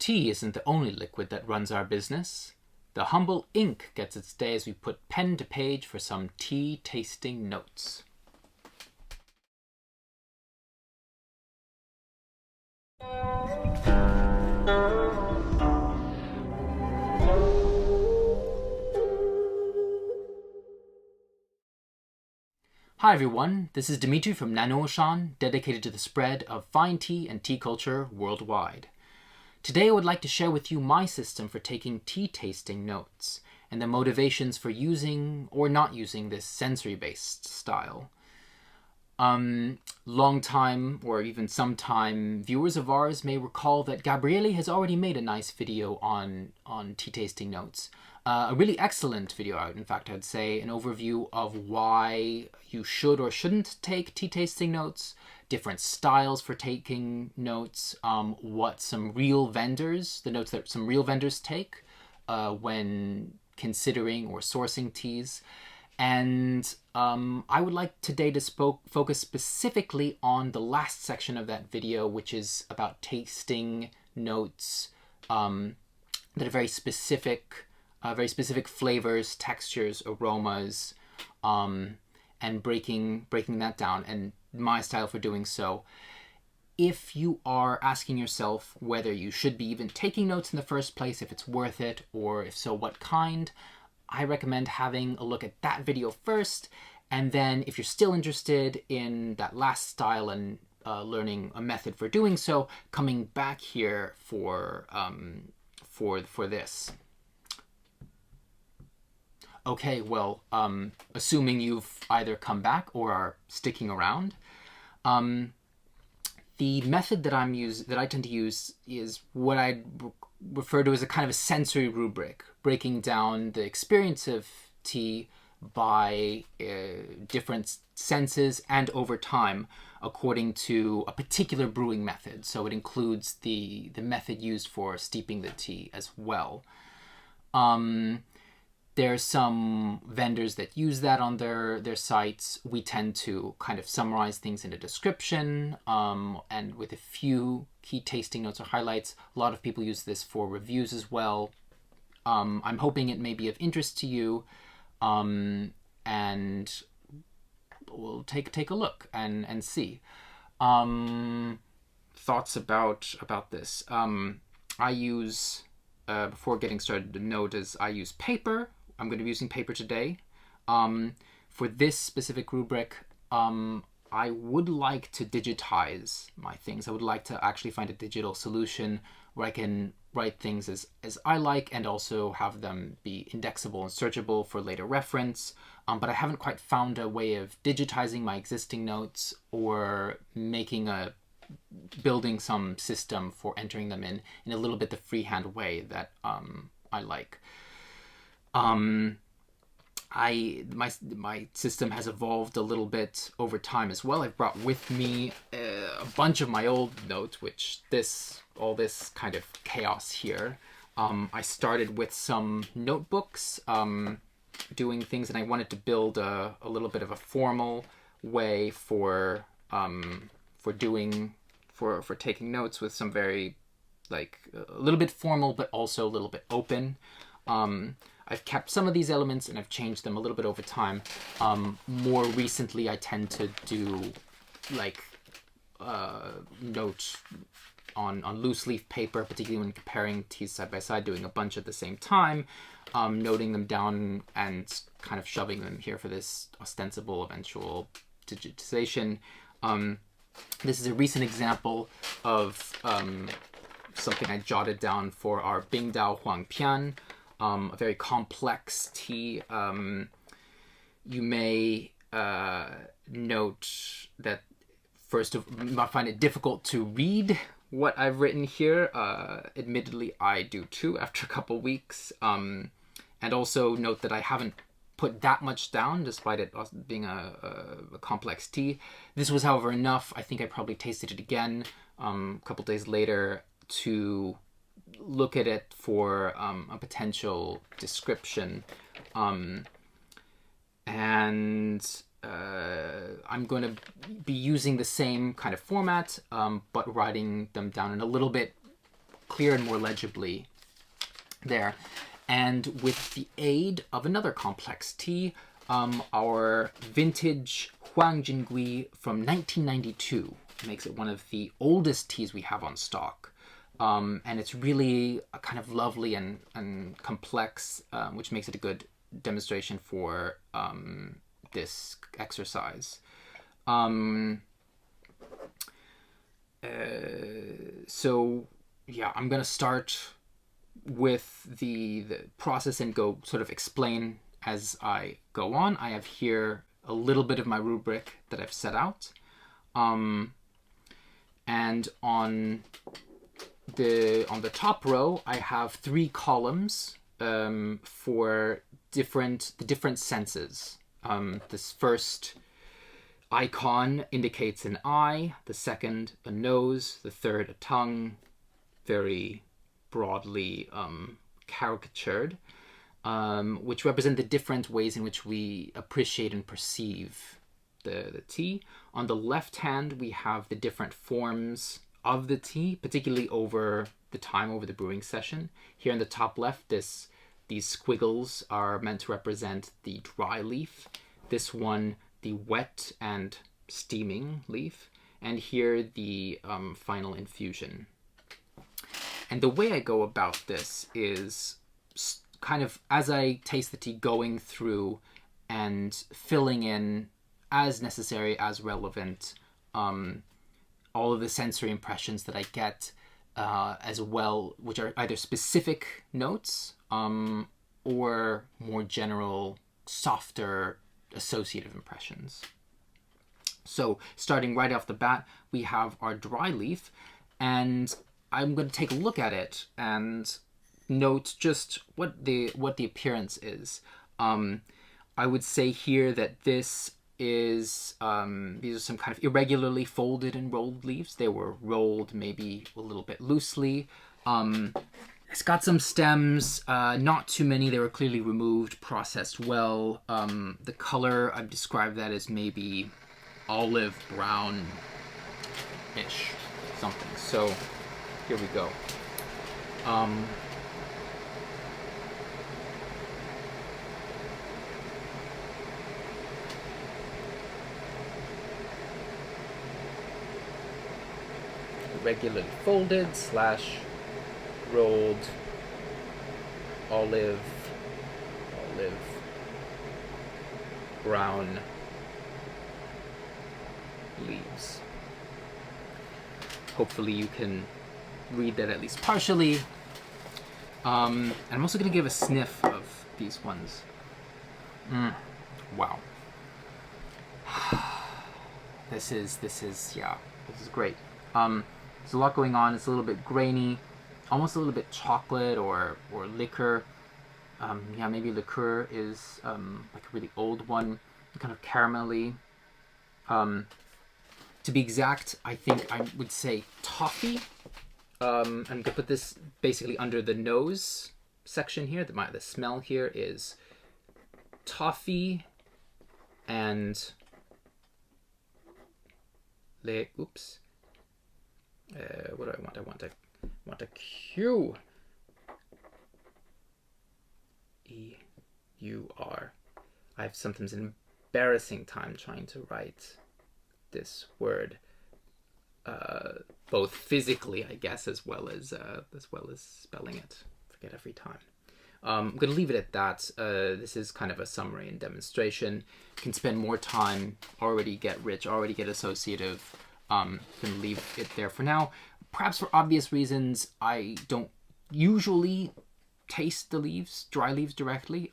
Tea isn't the only liquid that runs our business. The humble ink gets its day as we put pen to page for some tea tasting notes. Hi everyone, this is Dimitri from nannuoshan, dedicated to the spread of fine tea and tea culture worldwide. Today I would like to share with you my system for taking tea tasting notes, and the motivations for using or not using this sensory-based style. Long time or even sometime viewers of ours may recall that Gabriele has already made a nice video on tea tasting notes. A really excellent video, in fact, I'd say, an overview of why you should or shouldn't take tea tasting notes, different styles for taking notes, what some real vendors, the notes that some real vendors take when considering or sourcing teas. And I would like today to focus specifically on the last section of that video, which is about tasting notes that are very specific flavors, textures, aromas, and breaking that down, and my style for doing so. If you are asking yourself whether you should be even taking notes in the first place, if it's worth it, or if so, what kind, I recommend having a look at that video first, and then if you're still interested in that last style and learning a method for doing so, coming back here for this. Okay, well, assuming you've either come back or are sticking around, the method that I tend to use is what I refer to as a kind of a sensory rubric, breaking down the experience of tea by different senses and over time according to a particular brewing method. So it includes the method used for steeping the tea as well. There's some vendors that use that on their sites. We tend to kind of summarize things in a description, and with a few key tasting notes or highlights. A lot of people use this for reviews as well. I'm hoping it may be of interest to you, and we'll take a look and see. Thoughts about this. I use, before getting started, to note is I use paper. I'm going to be using paper today. For this specific rubric, I would like to digitize my things. I would like to actually find a digital solution where I can write things as I like and also have them be indexable and searchable for later reference. But I haven't quite found a way of digitizing my existing notes or building some system for entering them in a little bit the freehand way that I like. My system has evolved a little bit over time as well. I've brought with me a bunch of my old notes, all this kind of chaos here. I started with some notebooks, doing things, and I wanted to build a little bit of a formal way for taking notes with some very, like, a little bit formal, but also a little bit open. I've kept some of these elements and I've changed them a little bit over time. More recently, I tend to do like notes on loose leaf paper, particularly when comparing teas side by side, doing a bunch at the same time, noting them down and kind of shoving them here for this ostensible eventual digitization. This is a recent example of something I jotted down for our Bingdao Huang Pian. A very complex tea. You may note that first you might find it difficult to read what I've written here. Admittedly, I do too after a couple weeks. And also note that I haven't put that much down despite it being a complex tea. This was, however, enough. I think I probably tasted it again a couple days later to look at it for a potential description, and I'm going to be using the same kind of format, but writing them down in a little bit clear and more legibly there. And with the aid of another complex tea, our vintage Huang Jin Gui from 1992 makes it one of the oldest teas we have on stock. And it's really a kind of lovely and complex, which makes it a good demonstration for this exercise. So yeah, I'm gonna start with the process and go sort of explain as I go on. I have here a little bit of my rubric that I've set out. And on the top row, I have 3 columns for the different senses. This first icon indicates an eye, the second a nose, the third a tongue, very broadly caricatured, which represent the different ways in which we appreciate and perceive the tea. On the left hand, we have the different forms of the tea, particularly over the brewing session. Here in the top left, these squiggles are meant to represent the dry leaf. This one, the wet and steaming leaf. And here, the final infusion. And the way I go about this is kind of, as I taste the tea, going through and filling in as necessary, as relevant, all of the sensory impressions that I get as well, which are either specific notes or more general, softer, associative impressions. So starting right off the bat, we have our dry leaf, and I'm going to take a look at it and note just what the appearance is. I would say here that this is these are some kind of irregularly folded and rolled leaves. They were rolled maybe a little bit loosely. It's got some stems, not too many. They were clearly removed, processed well. The color, I've described that as maybe olive brown-ish, something. So here we go. Regularly folded / rolled olive brown leaves. Hopefully you can read that at least partially. And I'm also going to give a sniff of these ones. Wow. This is great. There's a lot going on. It's a little bit grainy, almost a little bit chocolate or liquor. Yeah, maybe liqueur is like a really old one, kind of caramelly. To be exact, I think I would say toffee. I'm going to put this basically under the nose section here. The smell here is toffee and what do I want? I want a Q. E-U-R. I have sometimes an embarrassing time trying to write this word, both physically, I guess, as well as spelling it. Forget every time. I'm going to leave it at that. This is kind of a summary and demonstration. You can spend more time, already get rich, already get associative. Going to leave it there for now. Perhaps for obvious reasons, I don't usually taste the dry leaves directly.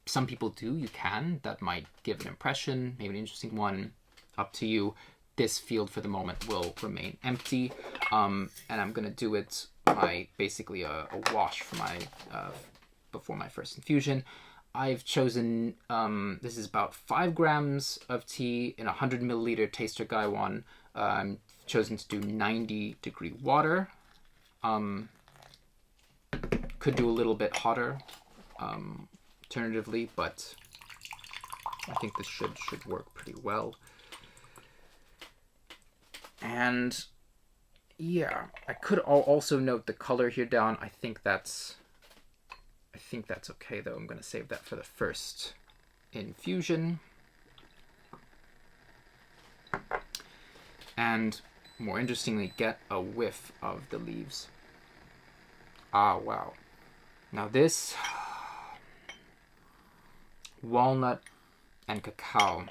Some people do. You can. That might give an impression, maybe an interesting one. Up to you. This field for the moment will remain empty, and I'm going to do it by basically a wash for my before my first infusion. I've chosen, this is about 5 grams of tea in a 100 milliliter taster gaiwan. I've chosen to do 90-degree water. Could do a little bit hotter, alternatively, but I think this should work pretty well. And yeah, I could also note the color here down. I think that's okay though. I'm gonna save that for the first infusion. And more interestingly, get a whiff of the leaves. Ah, wow. Now this walnut and cacao.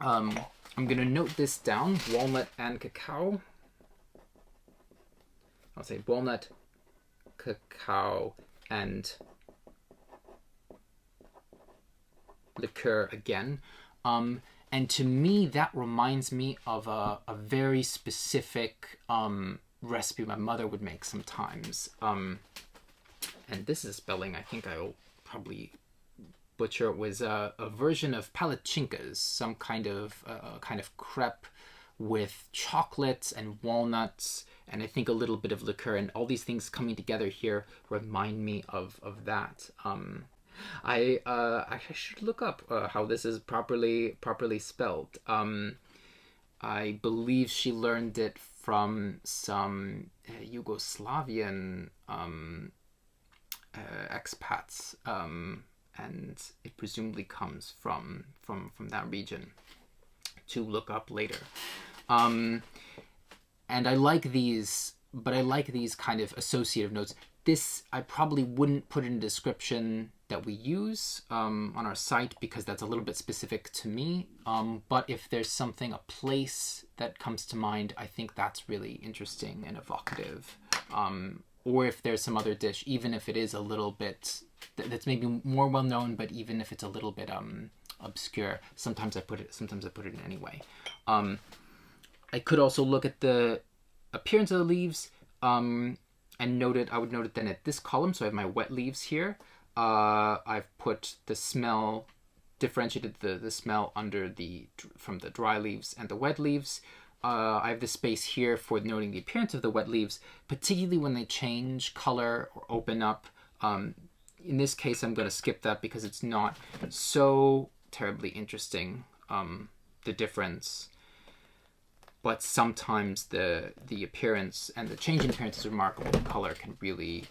I'm gonna note this down. Walnut and cacao. I'll say walnut, cacao, and liqueur again. And to me, that reminds me of a very specific recipe my mother would make sometimes. And this is spelling, I think I'll probably butcher. It was a version of palachinkas, some kind of crepe with chocolates and walnuts, and I think a little bit of liqueur, and all these things coming together here remind me of that. I should look up how this is properly spelled. I believe she learned it from some Yugoslavian expats, and it presumably comes from that region. To look up later. And I like these, but I like these kind of associative notes. This I probably wouldn't put in a description that we use on our site because that's a little bit specific to me. But if there's something, a place that comes to mind, I think that's really interesting and evocative. Or if there's some other dish, even if it is a little bit, that's maybe more well known, but even if it's a little bit obscure, sometimes I put it in anyway. I could also look at the appearance of the leaves and note it. I would note it then at this column. So I have my wet leaves here. I've put the smell, differentiated the smell from the dry leaves and the wet leaves. I have the space here for noting the appearance of the wet leaves, particularly when they change color or open up. In this case, I'm going to skip that because it's not so terribly interesting, the difference. But sometimes the appearance and the change in appearance is remarkable. Some color can really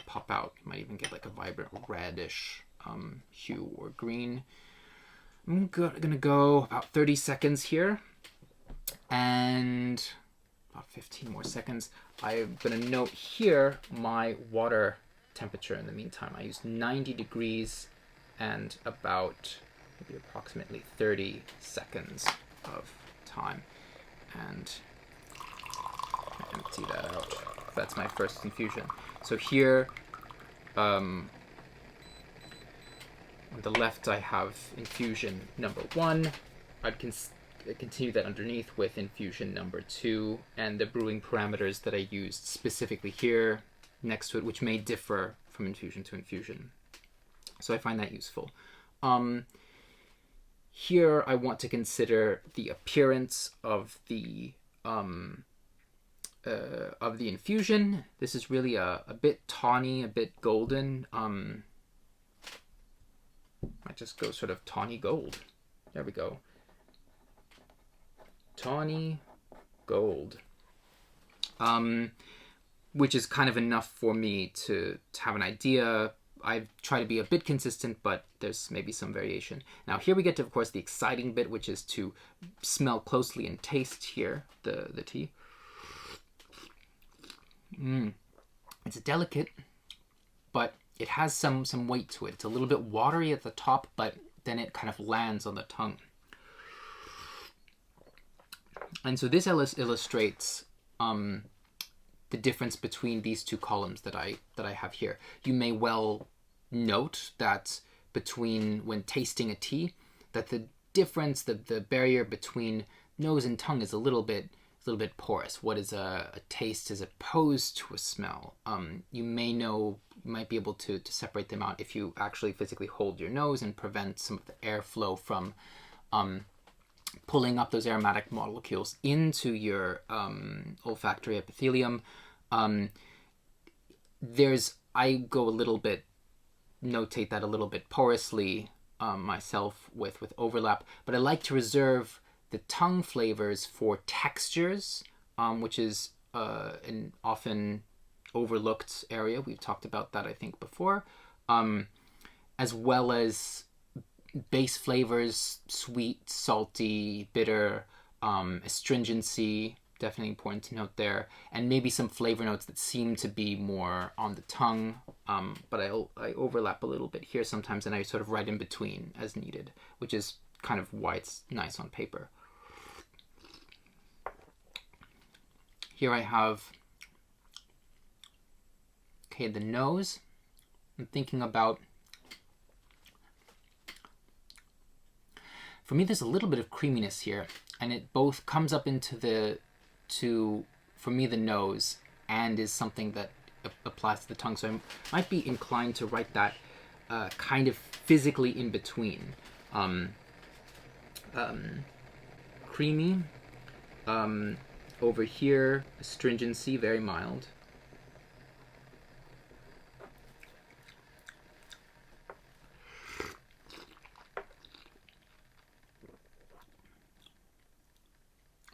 pop out. You might even get like a vibrant reddish hue or green. I'm gonna go about 30 seconds here, and about 15 more seconds. I'm gonna note here my water temperature in the meantime. I used 90 degrees and about maybe approximately 30 seconds of time, and empty that out. That's my first infusion. So here on the left I have infusion number 1. I'd continue that underneath with infusion number 2, and the brewing parameters that I used specifically here next to it, which may differ from infusion to infusion. So I find that useful. Here I want to consider the appearance of the infusion. This is really a bit tawny, a bit golden. I just go sort of tawny gold. There we go. Tawny gold. Which is kind of enough for me to have an idea. I try to be a bit consistent, but there's maybe some variation. Now here we get to, of course, the exciting bit, which is to smell closely and taste here the tea. It's delicate, but it has some weight to it. It's a little bit watery at the top, but then it kind of lands on the tongue. And so this illustrates the difference between these two columns that I have here. You may well note that when tasting a tea, that the difference, the barrier between nose and tongue is a little bit porous. What is a taste as opposed to a smell? You might be able to separate them out if you actually physically hold your nose and prevent some of the airflow from pulling up those aromatic molecules into your olfactory epithelium. I go a little bit, notate that a little bit porously myself with overlap, but I like to reserve the tongue flavors for textures which is an often overlooked area. We've talked about that, I think, before. As well as base flavors, sweet, salty, bitter, astringency, definitely important to note there, and maybe some flavor notes that seem to be more on the tongue, but I overlap a little bit here sometimes, and I sort of write in between as needed, which is kind of why it's nice on paper. Here I have, okay, the nose. I'm thinking about, for me, there's a little bit of creaminess here, and it both comes up into for me, the nose, and is something that applies to the tongue. So I might be inclined to write that kind of physically in between. Creamy. Over here, astringency, very mild.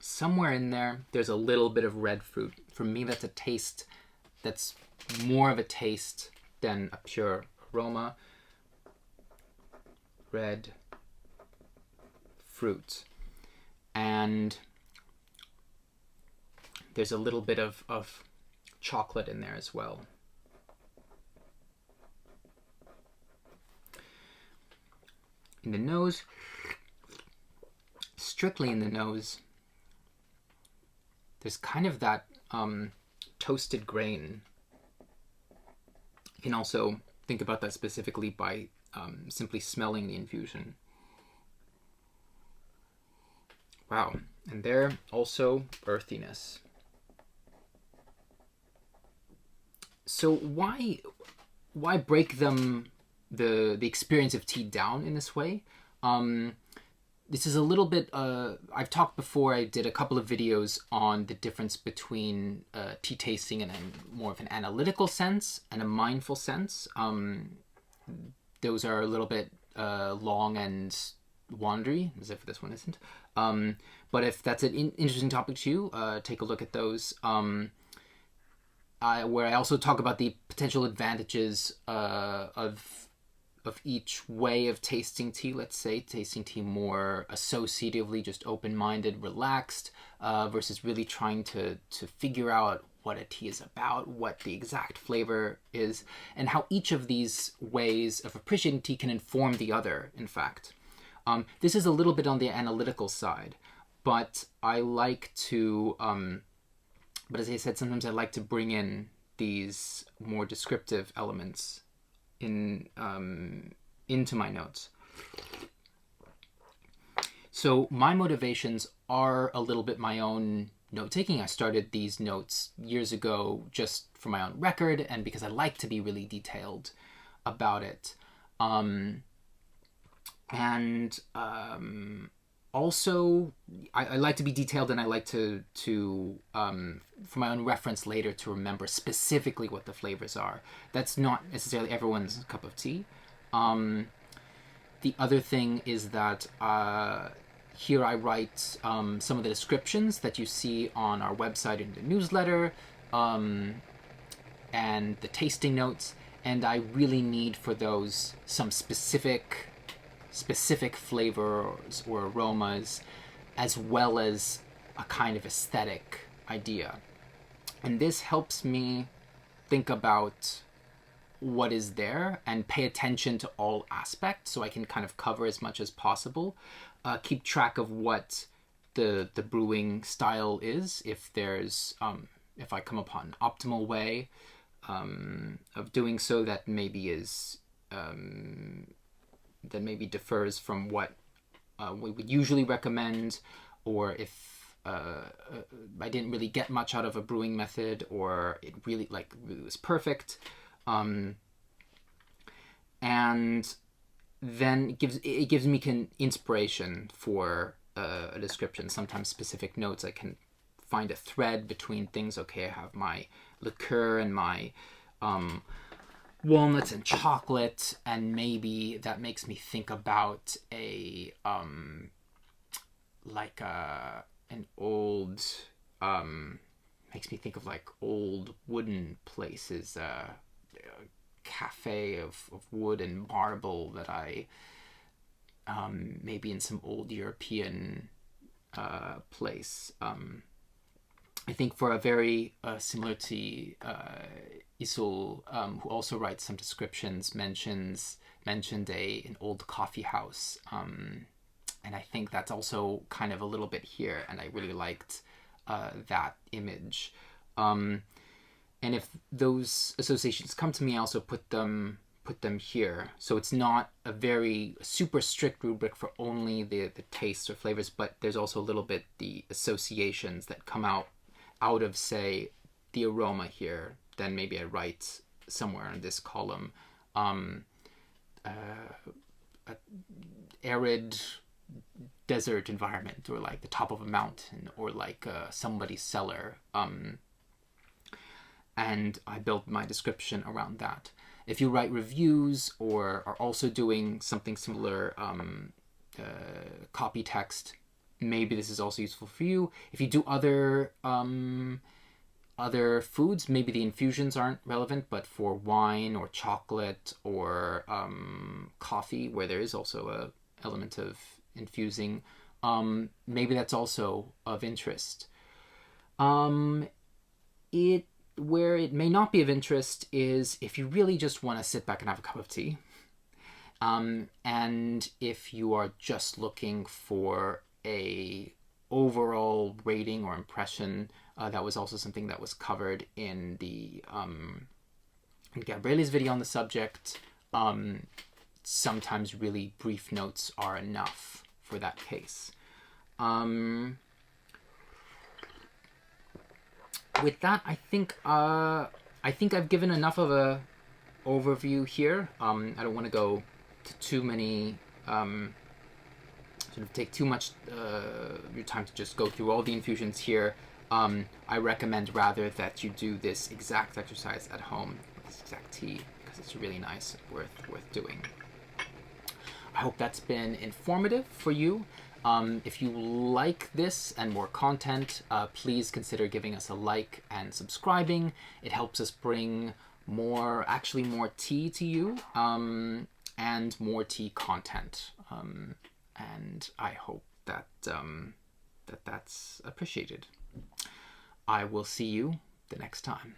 Somewhere in there, there's a little bit of red fruit. For me, that's a taste that's more of a taste than a pure aroma. Red fruit. And there's a little bit of chocolate in there as well. In the nose, strictly in the nose, there's kind of that toasted grain. You can also think about that specifically by simply smelling the infusion. Wow, and there also earthiness. So why break the experience of tea down in this way? This is a little bit, I've talked before, I did a couple of videos on the difference between tea tasting in more of an analytical sense and a mindful sense. Those are a little bit long and wandery, as if this one isn't. But if that's an interesting topic to you, take a look at those. Where I also talk about the potential advantages of each way of tasting tea. Let's say tasting tea more associatively, just open-minded, relaxed, versus really trying to figure out what a tea is about, what the exact flavor is, and how each of these ways of appreciating tea can inform the other, in fact. This is a little bit on the analytical side, but I like to, but as I said, sometimes I like to bring in these more descriptive elements into my notes. So my motivations are a little bit my own note-taking. I started these notes years ago just for my own record and because I like to be really detailed about it. Also, I like to be detailed, and I like to for my own reference later, to remember specifically what the flavors are. That's not necessarily everyone's cup of tea. The other thing is that here I write some of the descriptions that you see on our website in the newsletter, and the tasting notes, and I really need for those some specific flavors or aromas, as well as a kind of aesthetic idea. And this helps me think about what is there and pay attention to all aspects, so I can kind of cover as much as possible, keep track of what the brewing style is, if there's if I come upon an optimal way of doing so that maybe is that maybe differs from what we would usually recommend, or if I didn't really get much out of a brewing method, or it really was perfect. And then it gives me inspiration for a description. Sometimes specific notes, I can find a thread between things. Okay, I have my liqueur and my walnuts and chocolate, and maybe that makes me think about an old makes me think of like old wooden places, a cafe of wood and marble that I maybe in some old European place. I think for a very similar to Isul, who also writes some descriptions, mentioned an old coffee house, and I think that's also kind of a little bit here, and I really liked that image. And if those associations come to me, I also put them here. So it's not a very super strict rubric for only the tastes or flavors, but there's also a little bit the associations that come out of, say, the aroma here. Then maybe I write somewhere in this column arid desert environment, or like the top of a mountain, or like somebody's cellar, and I build my description around that. If you write reviews or are also doing something similar, copy text, maybe this is also useful for you. If you do other foods, maybe the infusions aren't relevant, but for wine or chocolate or coffee, where there is also a element of infusing, maybe that's also of interest. Where it may not be of interest is if you really just want to sit back and have a cup of tea, and if you are just looking for a overall rating or impression. That was also something that was covered in the in Gabriele's video on the subject. Sometimes really brief notes are enough for that case. With that, I think I've given enough of a overview here. I don't want to go to too many. Sort of take too much your time to just go through all the infusions here. I recommend rather that you do this exact exercise at home, this exact tea, because it's really nice, worth doing. I hope that's been informative for you. If you like this and more content, please consider giving us a like and subscribing. It helps us bring more tea to you, and more tea content. And I hope that that's appreciated. I will see you the next time.